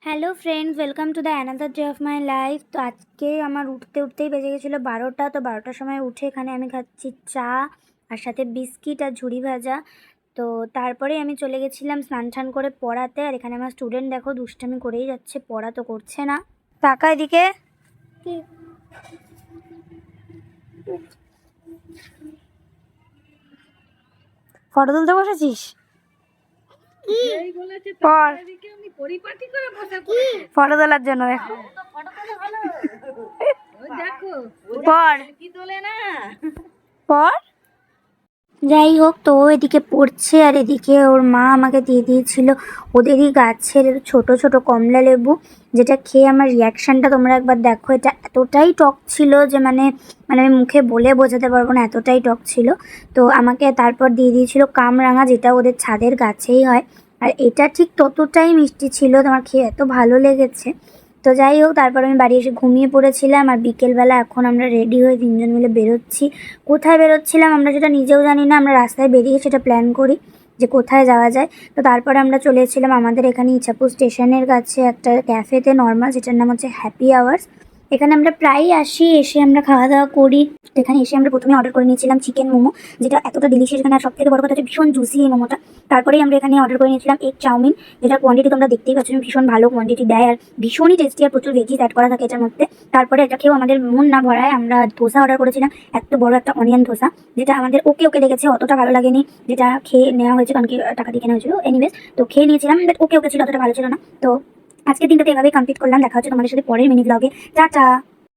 Hello friends, welcome to the another day of my life. তো আজকে আমার উঠতেই বেজে গেছিলো 12টা। তো 12টার সময় উঠে এখানে আমি খাচ্ছি চা আর সাথে বিস্কিট আর ঝুড়ি ভাজা। তো তারপরে আমি চলে গেছিলাম স্নান টান করে পড়াতে। আর এখানে আমার স্টুডেন্ট দেখো দুষ্টামি করেই যাচ্ছে, পড়া তো করছে না। টাকা এদিকে ফটো তুলতে বসেছিস? ফটো তোলার জন্য পর যাই হোক, তো এদিকে পড়ছে আর এদিকে ওর মা আমাকে দিয়ে দিয়েছিল ওদেরই গাছের ছোট ছোট কমলা লেবু, যেটা খেয়ে আমার রিয়াকশানটা তোমরা একবার দেখো। এটা এতটাই টক ছিল যে মানে মানে আমি মুখে বলে বোঝাতে পারবো না, এতটাই টক ছিল। তো আমাকে তারপর দিয়ে দিয়েছিল কামরাঙা, যেটা ওদের ছাদের গাছেই হয়। আর এটা ঠিক ততটাই মিষ্টি ছিল, তোমার খেয়ে এত ভালো লেগেছে। তো যাই হোক, তারপর আমি বাড়ি এসে ঘুমিয়ে পড়েছিলাম। আর বিকেলবেলা এখন আমরা রেডি হয়ে তিনজন মিলে বেরোচ্ছি। কোথায় বেরোচ্ছিলাম আমরা সেটা নিজেও জানি না, আমরা রাস্তায় বেরিয়ে সেটা প্ল্যান করি যে কোথায় যাওয়া যায়। তো তারপরে আমরা চলে এসেছিলাম আমাদের এখানে ইছাপুর স্টেশনের কাছে একটা ক্যাফেতে, নর্মাল, যেটার নাম হচ্ছে হ্যাপি আওয়ার্স। এখানে আমরা প্রায়ই আসি, এসে আমরা খাওয়া দাওয়া করি। তো এখানে এসে আমরা প্রথমে অর্ডার করে নিয়েছিলাম চিকেন মোমো, যেটা এতটা ডিলিশিয়াস এখানে। আর সব থেকে বড় কথা হচ্ছে ভীষণ জুসি এই মোমোটা। তারপরেই আমরা এখানে অর্ডার করে নিয়েছিলাম এগ চাউমিন, যেটার কোয়ান্টিটি তোমরা দেখতেই পাচ্ছ, ভীষণ ভালো কোয়ান্টিটি দেয় আর ভীষণই টেস্টি, আর প্রচুর ভেজিস অ্যাড করা থাকে এটার মধ্যে। তারপরে এটা খেয়েও আমাদের মন না ভরায়, আমরা ধোসা অর্ডার করেছিলাম, এত বড় একটা অনিয়ন ধোসা, যেটা আমাদের ওকে ওকে লেগেছে, অতটা ভালো লাগেনি যেটা খেয়ে নেওয়া হয়েছে, কারণ কি টাকা দিয়ে কেনা হয়েছিল। এনিওয়েজ, তো খেয়ে নিয়েছিলাম, বাট ওকে ওকে ছিল, অতটা ভালো ছিল না। তো আজকে দিনটাতে এভাবেই কমপ্লিট করলাম। দেখা হচ্ছে তোমাদের সাথে পরের মিনি ব্লগে। টাটা।